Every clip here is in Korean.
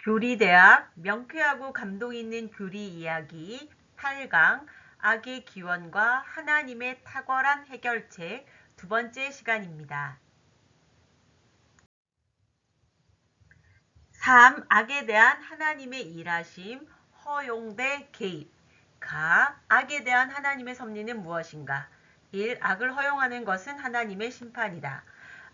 교리대학 명쾌하고 감동 있는 교리 이야기 8강 악의 기원과 하나님의 탁월한 해결책 두 번째 시간입니다. 3. 악에 대한 하나님의 일하심, 허용 대 개입. 악에 대한 하나님의 섭리는 무엇인가? 1. 악을 허용하는 것은 하나님의 심판이다.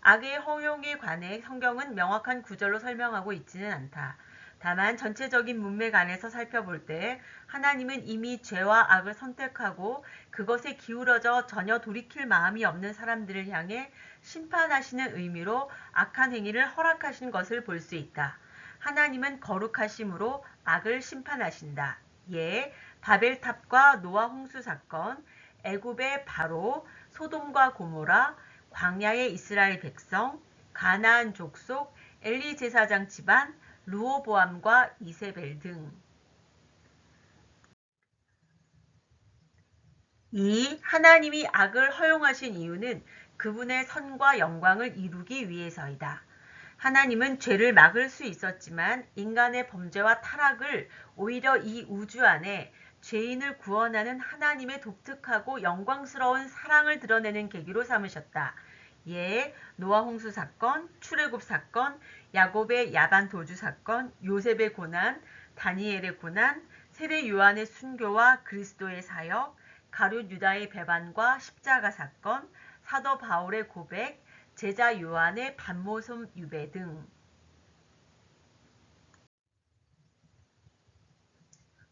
악의 허용에 관해 성경은 명확한 구절로 설명하고 있지는 않다. 다만 전체적인 문맥 안에서 살펴볼 때 하나님은 이미 죄와 악을 선택하고 그것에 기울어져 전혀 돌이킬 마음이 없는 사람들을 향해 심판하시는 의미로 악한 행위를 허락하신 것을 볼 수 있다. 하나님은 거룩하심으로 악을 심판하신다. 예, 바벨탑과 노아 홍수 사건, 애굽의 바로, 소돔과 고모라, 광야의 이스라엘 백성, 가나안 족속, 엘리 제사장 집안, 르호보암과 이세벨 등. 2. 하나님이 악을 허용하신 이유는 그분의 선과 영광을 이루기 위해서이다. 하나님은 죄를 막을 수 있었지만 인간의 범죄와 타락을 오히려 이 우주 안에 죄인을 구원하는 하나님의 독특하고 영광스러운 사랑을 드러내는 계기로 삼으셨다. 예, 노아 홍수 사건, 출애굽 사건, 야곱의 야반 도주 사건, 요셉의 고난, 다니엘의 고난, 세례 요한의 순교와 그리스도의 사역, 가룟 유다의 배반과 십자가 사건, 사도 바울의 고백, 제자 요한의 반모섬 유배 등.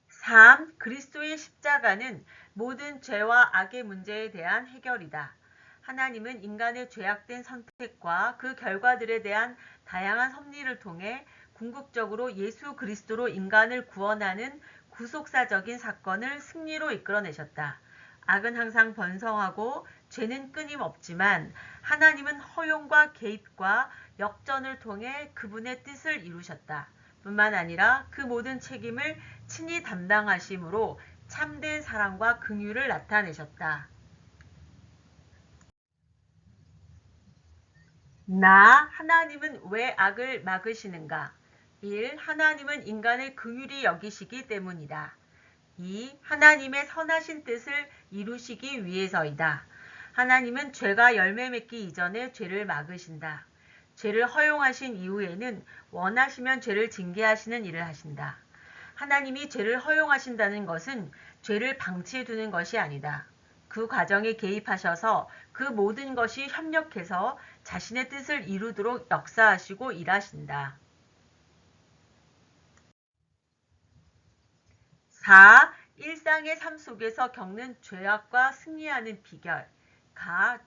3. 그리스도의 십자가는 모든 죄와 악의 문제에 대한 해결이다. 하나님은 인간의 죄악된 선택과 그 결과들에 대한 다양한 섭리를 통해 궁극적으로 예수 그리스도로 인간을 구원하는 구속사적인 사건을 승리로 이끌어내셨다. 악은 항상 번성하고 죄는 끊임없지만 하나님은 허용과 개입과 역전을 통해 그분의 뜻을 이루셨다. 뿐만 아니라 그 모든 책임을 친히 담당하심으로 참된 사랑과 긍휼을 나타내셨다. 하나님은 왜 악을 막으시는가? 1. 하나님은 인간을 긍휼히 여기시기 때문이다. 2. 하나님의 선하신 뜻을 이루시기 위해서이다. 하나님은 죄가 열매 맺기 이전에 죄를 막으신다. 죄를 허용하신 이후에는 원하시면 죄를 징계하시는 일을 하신다. 하나님이 죄를 허용하신다는 것은 죄를 방치해 두는 것이 아니다. 그 과정에 개입하셔서 그 모든 것이 협력해서 자신의 뜻을 이루도록 역사하시고 일하신다. 4. 일상의 삶 속에서 겪는 죄악과 승리하는 비결.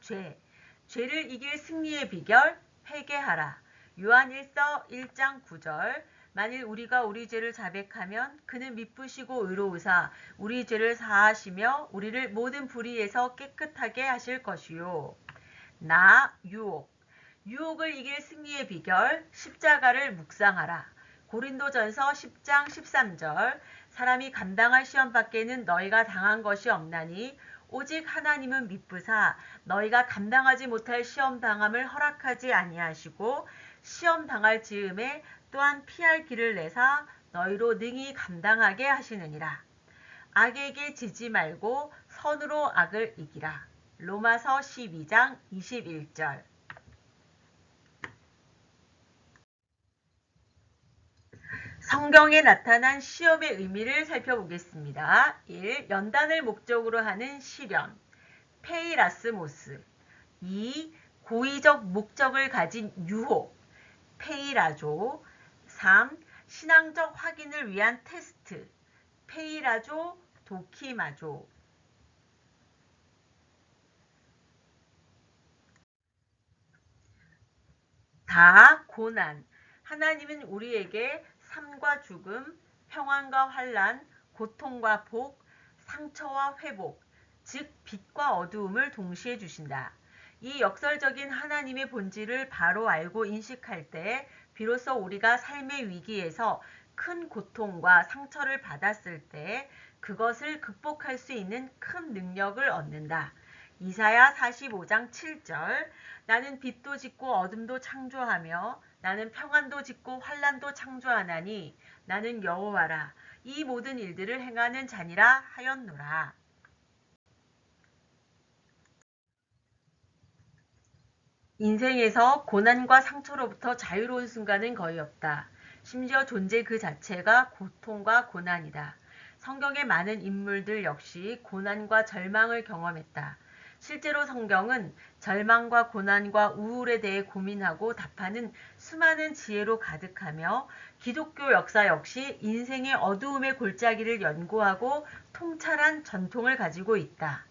죄. 죄를 이길 승리의 비결, 회개하라. 요한일서 1장 9절. 만일 우리가 우리 죄를 자백하면 그는 미쁘시고 의로우사 우리 죄를 사하시며 우리를 모든 불의에서 깨끗하게 하실 것이요. 유혹. 유혹을 이길 승리의 비결, 십자가를 묵상하라. 고린도전서 10장 13절. 사람이 감당할 시험 밖에는 너희가 당한 것이 없나니 오직 하나님은 미쁘사 너희가 감당하지 못할 시험 당함을 허락하지 아니하시고 시험 당할 즈음에 또한 피할 길을 내사 너희로 능히 감당하게 하시느니라. 악에게 지지 말고 선으로 악을 이기라. 로마서 12장 21절. 성경에 나타난 시험의 의미를 살펴보겠습니다. 1. 연단을 목적으로 하는 시련, 페이라스모스. 2. 고의적 목적을 가진 유혹, 페이라조. 3. 신앙적 확인을 위한 테스트, 페이라조, 도키마조. 고난. 하나님은 우리에게 삶과 죽음, 평안과 환난, 고통과 복, 상처와 회복, 즉 빛과 어두움을 동시에 주신다. 이 역설적인 하나님의 본질을 바로 알고 인식할 때 비로소 우리가 삶의 위기에서 큰 고통과 상처를 받았을 때 그것을 극복할 수 있는 큰 능력을 얻는다. 이사야 45장 7절. 나는 빛도 짓고 어둠도 창조하며 나는 평안도 짓고 환난도 창조하나니 나는 여호와라. 이 모든 일들을 행하는 자니라 하였노라. 인생에서 고난과 상처로부터 자유로운 순간은 거의 없다. 심지어 존재 그 자체가 고통과 고난이다. 성경의 많은 인물들 역시 고난과 절망을 경험했다. 실제로 성경은 절망과 고난과 우울에 대해 고민하고 답하는 수많은 지혜로 가득하며 기독교 역사 역시 인생의 어두움의 골짜기를 연구하고 통찰한 전통을 가지고 있다.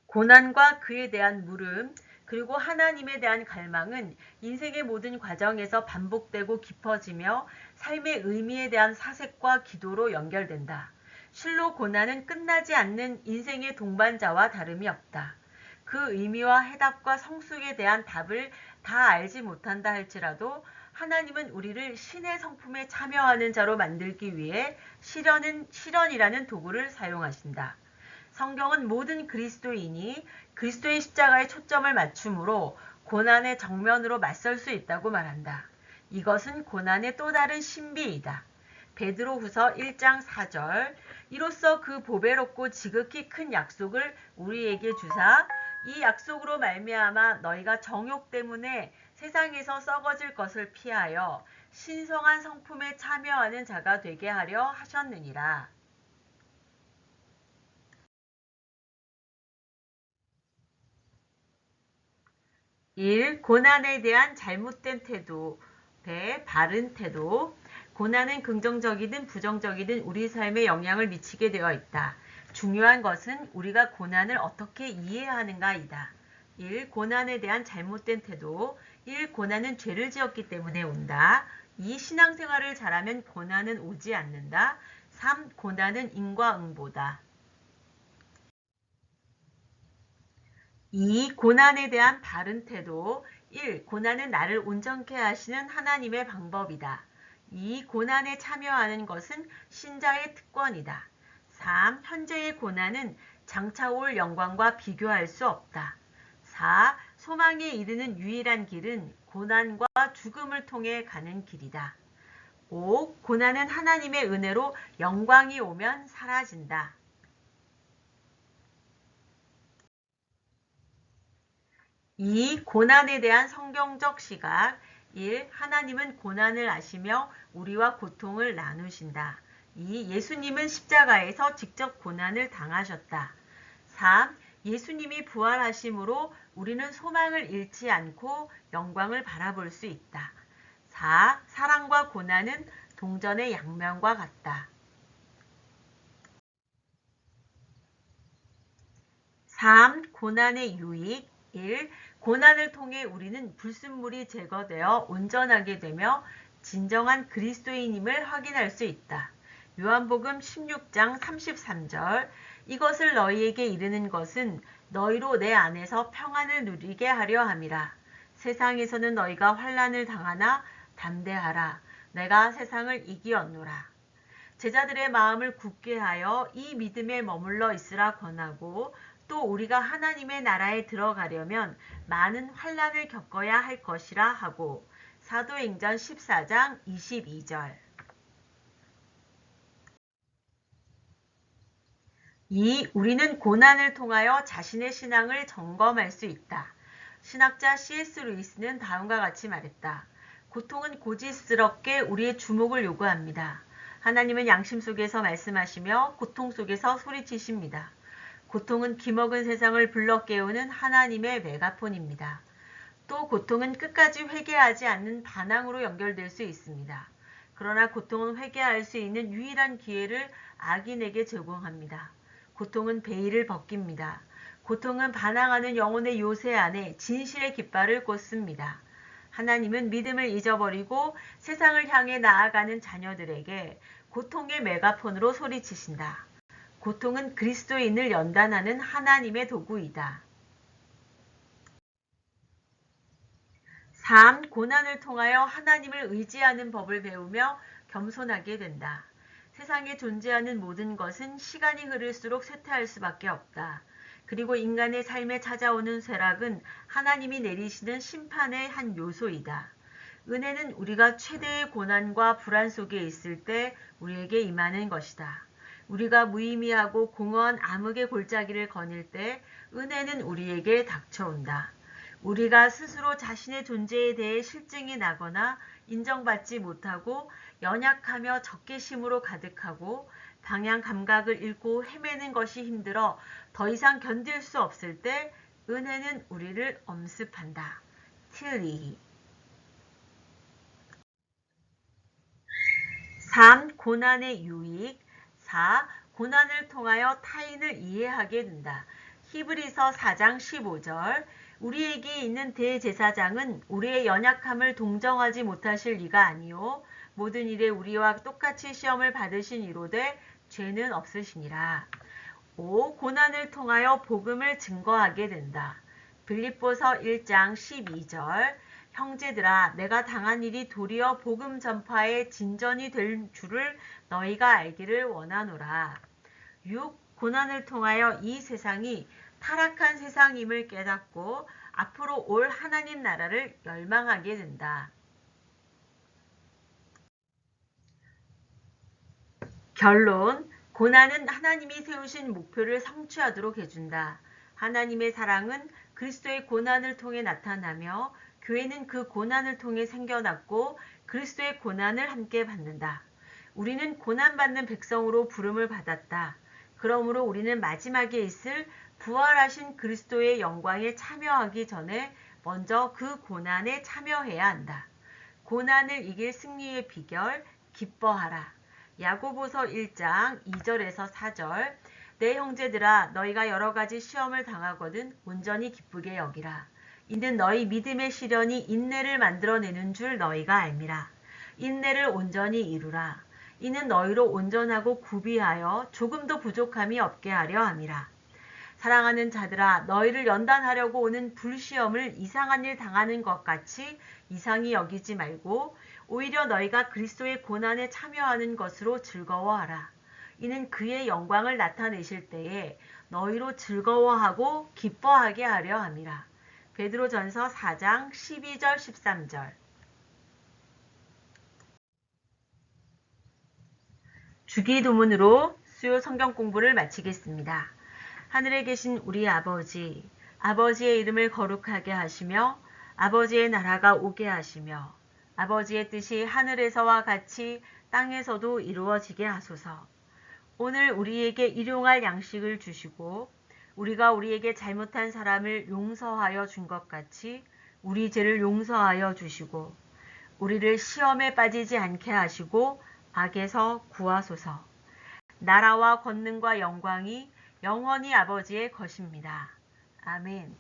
고난과 그에 대한 물음, 그리고 하나님에 대한 갈망은 인생의 모든 과정에서 반복되고 깊어지며 삶의 의미에 대한 사색과 기도로 연결된다. 실로 고난은 끝나지 않는 인생의 동반자와 다름이 없다. 그 의미와 해답과 성숙에 대한 답을 다 알지 못한다 할지라도 하나님은 우리를 신의 성품에 참여하는 자로 만들기 위해 시련이라는 도구를 사용하신다. 성경은 모든 그리스도인이 그리스도의 십자가에 초점을 맞추므로 고난의 정면으로 맞설 수 있다고 말한다. 이것은 고난의 또 다른 신비이다. 베드로후서 1장 4절 이로써 그 보배롭고 지극히 큰 약속을 우리에게 주사 이 약속으로 말미암아 너희가 정욕 때문에 세상에서 썩어질 것을 피하여 신성한 성품에 참여하는 자가 되게 하려 하셨느니라. 1. 고난에 대한 잘못된 태도 대 바른 태도. 고난은 긍정적이든 부정적이든 우리 삶에 영향을 미치게 되어 있다. 중요한 것은 우리가 고난을 어떻게 이해하는가이다. 1. 고난에 대한 잘못된 태도. 1. 고난은 죄를 지었기 때문에 온다. 2. 신앙생활을 잘하면 고난은 오지 않는다. 3. 고난은 인과응보다. 2. 고난에 대한 바른 태도. 1. 고난은 나를 온전케 하시는 하나님의 방법이다. 2. 고난에 참여하는 것은 신자의 특권이다. 3. 현재의 고난은 장차 올 영광과 비교할 수 없다. 4. 소망에 이르는 유일한 길은 고난과 죽음을 통해 가는 길이다. 5. 고난은 하나님의 은혜로 영광이 오면 사라진다. 2. 고난에 대한 성경적 시각. 1. 하나님은 고난을 아시며 우리와 고통을 나누신다. 2. 예수님은 십자가에서 직접 고난을 당하셨다. 3. 예수님이 부활하심으로 우리는 소망을 잃지 않고 영광을 바라볼 수 있다. 4. 사랑과 고난은 동전의 양면과 같다. 3. 고난의 유익. 1. 고난을 통해 우리는 불순물이 제거되어 온전하게 되며 진정한 그리스도인임을 확인할 수 있다. 요한복음 16장 33절 이것을 너희에게 이르는 것은 너희로 내 안에서 평안을 누리게 하려 함이라. 세상에서는 너희가 환난을 당하나 담대하라. 내가 세상을 이기었노라. 제자들의 마음을 굳게 하여 이 믿음에 머물러 있으라 권하고 또 우리가 하나님의 나라에 들어가려면 많은 환난을 겪어야 할 것이라 하고 사도행전 14장 22절 2. 우리는 고난을 통하여 자신의 신앙을 점검할 수 있다. 신학자 C.S. 루이스는 다음과 같이 말했다. 고통은 고지스럽게 우리의 주목을 요구합니다. 하나님은 양심 속에서 말씀하시며 고통 속에서 소리치십니다. 고통은 기먹은 세상을 불러 깨우는 하나님의 메가폰입니다. 또 고통은 끝까지 회개하지 않는 반항으로 연결될 수 있습니다. 그러나 고통은 회개할 수 있는 유일한 기회를 악인에게 제공합니다. 고통은 베일을 벗깁니다. 고통은 반항하는 영혼의 요새 안에 진실의 깃발을 꽂습니다. 하나님은 믿음을 잊어버리고 세상을 향해 나아가는 자녀들에게 고통의 메가폰으로 소리치신다. 고통은 그리스도인을 연단하는 하나님의 도구이다. 3. 고난을 통하여 하나님을 의지하는 법을 배우며 겸손하게 된다. 세상에 존재하는 모든 것은 시간이 흐를수록 쇠퇴할 수밖에 없다. 그리고 인간의 삶에 찾아오는 쇠락은 하나님이 내리시는 심판의 한 요소이다. 은혜는 우리가 최대의 고난과 불안 속에 있을 때 우리에게 임하는 것이다. 우리가 무의미하고 공허한 암흑의 골짜기를 거닐 때 은혜는 우리에게 닥쳐온다. 우리가 스스로 자신의 존재에 대해 실증이 나거나 인정받지 못하고 연약하며 적개심으로 가득하고 방향 감각을 잃고 헤매는 것이 힘들어 더 이상 견딜 수 없을 때 은혜는 우리를 엄습한다. 틸리 3. 고난의 유익 4. 고난을 통하여 타인을 이해하게 된다. 히브리서 4장 15절 우리에게 있는 대제사장은 우리의 연약함을 동정하지 못하실 리가 아니요 모든 일에 우리와 똑같이 시험을 받으신 이로되 죄는 없으시니라. 5. 고난을 통하여 복음을 증거하게 된다. 빌립보서 1장 12절 형제들아 내가 당한 일이 도리어 복음 전파의 진전이 될 줄을 너희가 알기를 원하노라. 6. 고난을 통하여 이 세상이 타락한 세상임을 깨닫고 앞으로 올 하나님 나라를 열망하게 된다. 결론 고난은 하나님이 세우신 목표를 성취하도록 해준다. 하나님의 사랑은 그리스도의 고난을 통해 나타나며 교회는 그 고난을 통해 생겨났고 그리스도의 고난을 함께 받는다. 우리는 고난받는 백성으로 부름을 받았다. 그러므로 우리는 마지막에 있을 부활하신 그리스도의 영광에 참여하기 전에 먼저 그 고난에 참여해야 한다. 고난을 이길 승리의 비결, 기뻐하라. 야고보서 1장 2절에서 4절 내 형제들아 너희가 여러 가지 시험을 당하거든 온전히 기쁘게 여기라. 이는 너희 믿음의 시련이 인내를 만들어내는 줄 너희가 알미라. 인내를 온전히 이루라. 이는 너희로 온전하고 구비하여 조금도 부족함이 없게 하려 함이라. 사랑하는 자들아 너희를 연단하려고 오는 불시험을 이상한 일 당하는 것 같이 이상히 여기지 말고 오히려 너희가 그리스도의 고난에 참여하는 것으로 즐거워하라. 이는 그의 영광을 나타내실 때에 너희로 즐거워하고 기뻐하게 하려 함이라. 베드로전서 4장 12절 13절 주기도문으로 수요 성경 공부를 마치겠습니다. 하늘에 계신 우리 아버지, 아버지의 이름을 거룩하게 하시며 아버지의 나라가 오게 하시며 아버지의 뜻이 하늘에서와 같이 땅에서도 이루어지게 하소서. 오늘 우리에게 일용할 양식을 주시고 우리가 우리에게 잘못한 사람을 용서하여 준 것 같이 우리 죄를 용서하여 주시고 우리를 시험에 빠지지 않게 하시고 악에서 구하소서. 나라와 권능과 영광이 영원히 아버지의 것입니다. 아멘.